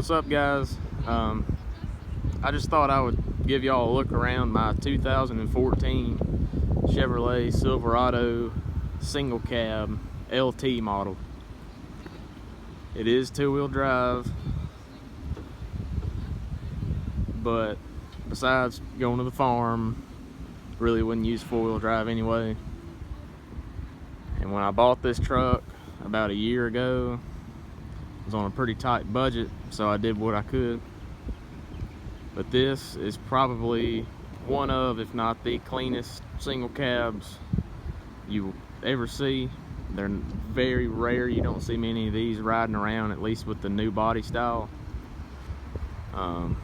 What's up, guys? I just thought I would give y'all a look around my 2014 Chevrolet Silverado single cab LT model. It is two-wheel drive, but besides going to the farm, really wouldn't use four-wheel drive anyway. And when I bought this truck about a year ago, I was on a pretty tight budget, so I did what I could. But this is probably one of, if not the cleanest single cabs you will ever see. They're very rare. You don't see many of these riding around, at least with the new body style. And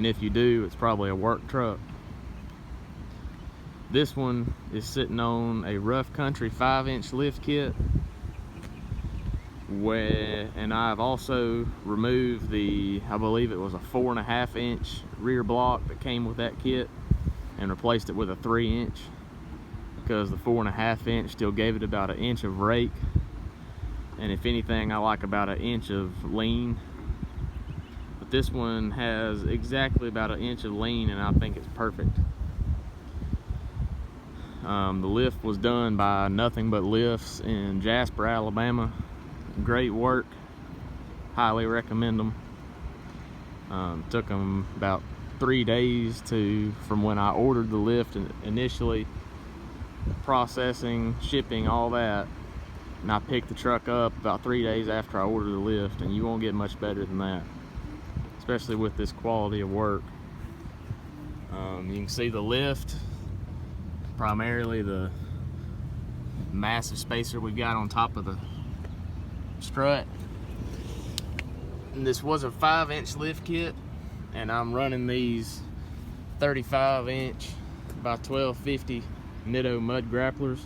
if you do, it's probably a work truck. This one is sitting on a rough country 5-inch lift kit, and I've also removed the, I believe it was a 4.5-inch rear block that came with that kit and replaced it with a 3-inch, because the 4.5-inch still gave it about an inch of rake, and if anything, I like about an inch of lean. But this one has exactly about an inch of lean, and I think it's perfect. The lift was done by Nothing But Lifts in Jasper, Alabama. Great work, highly recommend them. Took them about 3 days from when I ordered the lift initially, processing, shipping, all that, and I picked the truck up about 3 days after I ordered the lift, and you won't get much better than that, especially with this quality of work. You can see the lift, primarily the massive spacer we've got on top of the strut. And this was a 5-inch lift kit, and I'm running these 35-inch by 1250 Nitto mud grapplers,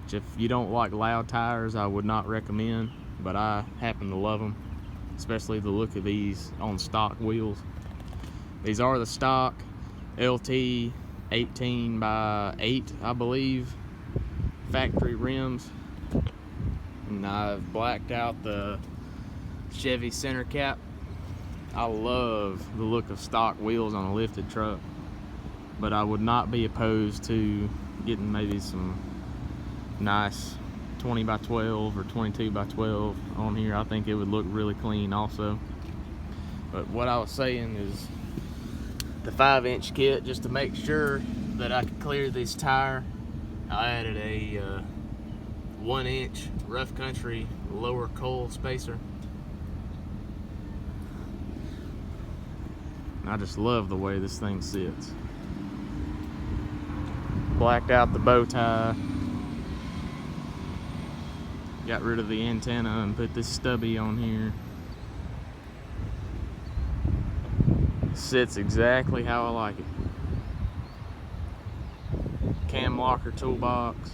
which if you don't like loud tires, I would not recommend, but I happen to love them, especially the look of these on stock wheels. These are the stock LT 18 by 8, I believe, factory rims. And I've blacked out the Chevy center cap. I love the look of stock wheels on a lifted truck, but I would not be opposed to getting maybe some nice 20 by 12 or 22 by 12 on here. I think it would look really clean also. But what I was saying is, the 5-inch kit, just to make sure that I could clear this tire, I added a 1-inch rough country lower coil spacer. I just love the way this thing sits. Blacked out the bow tie, got rid of the antenna and put this stubby on here. Sits exactly how I like it. Cam locker toolbox.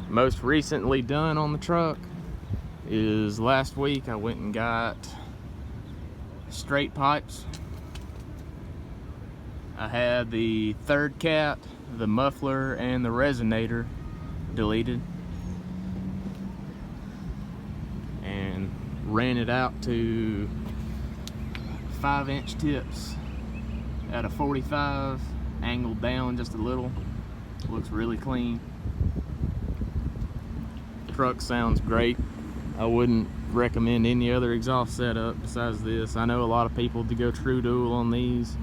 Most recently done on the truck is last week I went and got straight pipes. I had the third cat, the muffler, and the resonator deleted, and ran it out to 5-inch tips at a 45, angled down just a little. Looks really clean. Truck sounds great. I wouldn't recommend any other exhaust setup besides this. I know a lot of people to go true dual on these.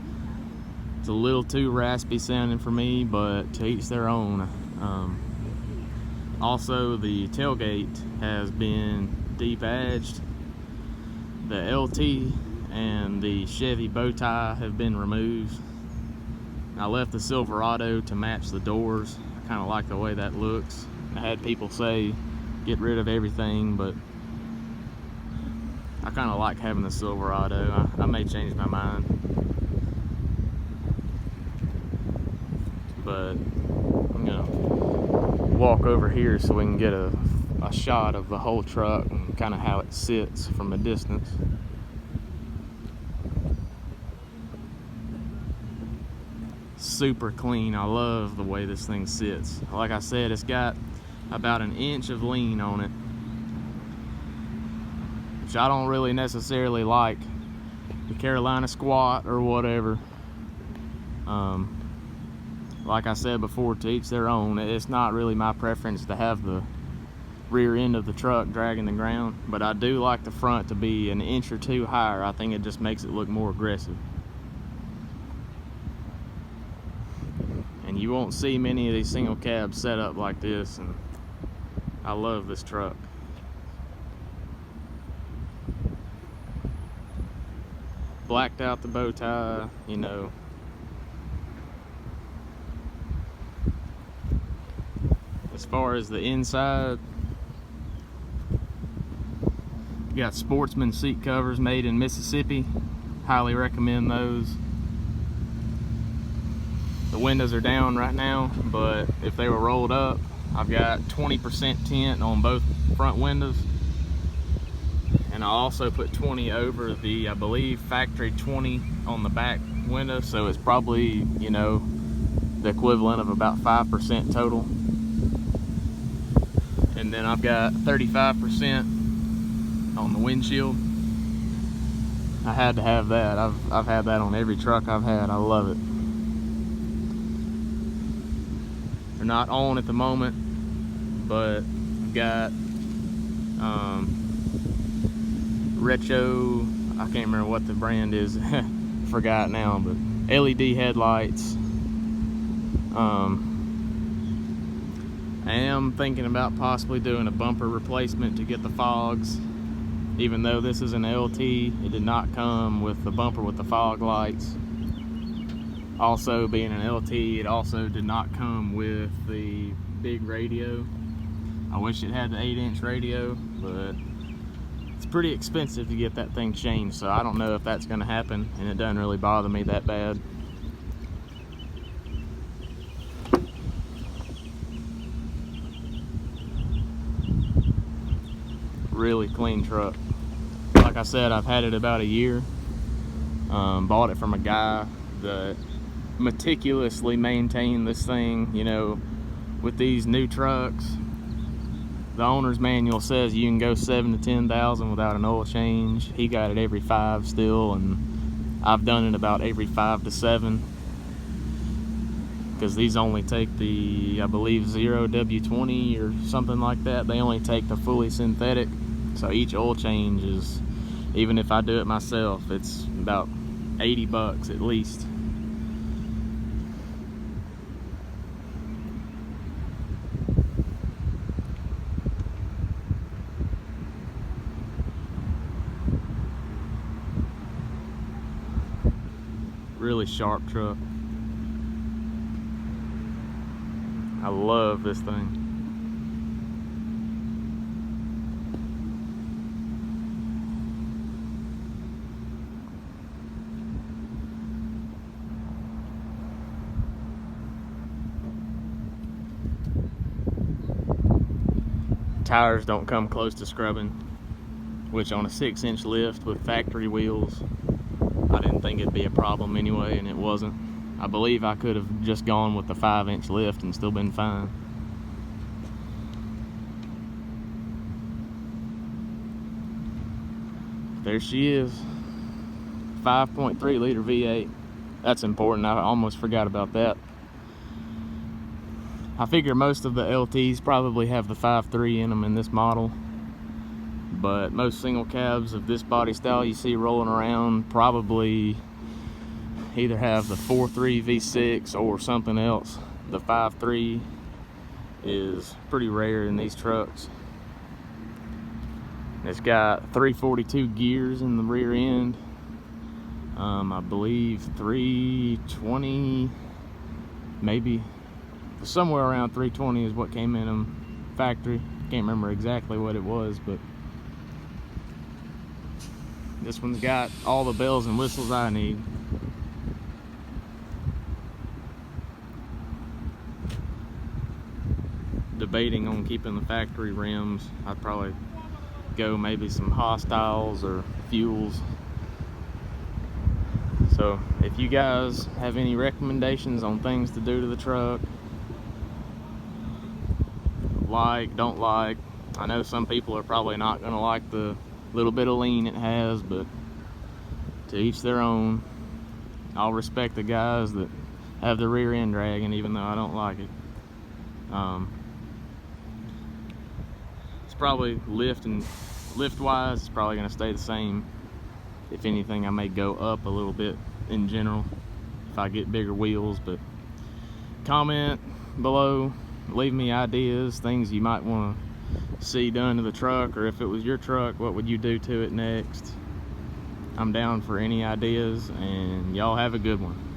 It's a little too raspy sounding for me, but to each their own. Also, the tailgate has been de-badged. The LT and the Chevy bow tie have been removed. I left the Silverado to match the doors. I kind of like the way that looks. I had people say get rid of everything, but I kind of like having the Silverado. I may change my mind, but I'm gonna walk over here so we can get a shot of the whole truck and kind of how it sits from a distance. super clean. I love the way this thing sits. Like I said, it's got about an inch of lean on it, which I don't really necessarily like. The Carolina squat or whatever. Like I said before, to each their own. It's not really my preference to have the rear end of the truck dragging the ground, but I do like the front to be an inch or two higher. I think it just makes it look more aggressive. And you won't see many of these single cabs set up like this, and I love this truck. Blacked out the bow tie, you know. As far as the inside, you got Sportsman seat covers made in Mississippi. Highly recommend those. The windows are down right now, but if they were rolled up, I've got 20% tint on both front windows. And I also put 20 over the, I believe, factory 20 on the back window. So it's probably, you know, the equivalent of about 5% total. And then I've got 35% on the windshield. I had to have that. I've had that on every truck I've had. I love it. They're not on at the moment, but I've got retro, I can't remember what the brand is, forgot now, but LED headlights. I am thinking about possibly doing a bumper replacement to get the fogs. Even though this is an LT, it did not come with the bumper with the fog lights. Also, being an LT, it also did not come with the big radio. I wish it had the 8-inch radio, but it's pretty expensive to get that thing changed, so I don't know if that's going to happen, and it doesn't really bother me that bad. Really clean truck. Like I said, I've had it about a year. Bought it from a guy that meticulously maintained this thing. You know, with these new trucks, the owner's manual says you can go 7,000 to 10,000 without an oil change. He got it every 5 still, and I've done it about every 5 to 7. Because these only take the, I believe, 0W20 or something like that. They only take the fully synthetic. So each oil change is, even if I do it myself, it's about 80 bucks at least. Really sharp truck. I love this thing. Tires don't come close to scrubbing, which on a 6-inch lift with factory wheels, I didn't think it'd be a problem anyway, and it wasn't. I believe I could have just gone with the 5-inch lift and still been fine. There she is. 5.3 liter V8. That's important. I almost forgot about that. I figure most of the LTs probably have the 5.3 in them in this model, but most single cabs of this body style you see rolling around probably either have the 4.3 V6 or something else. The 5.3 is pretty rare in these trucks. It's got 342 gears in the rear end. I believe 320, maybe somewhere around 320 is what came in them factory. Can't remember exactly what it was, but this one's got all the bells and whistles I need. Debating on keeping the factory rims. I'd probably go maybe some Hostiles or Fuels. So So if you guys have any recommendations on things to do to the truck, don't like, I know some people are probably not going to like the little bit of lean it has, but to each their own. I'll respect the guys that have the rear end dragging, even though I don't like it. It's probably lift wise, it's probably going to stay the same. If anything, I may go up a little bit in general if I get bigger wheels. But comment below, leave me ideas, things you might want to see done to the truck, or if it was your truck, what would you do to it next? I'm down for any ideas, and y'all have a good one.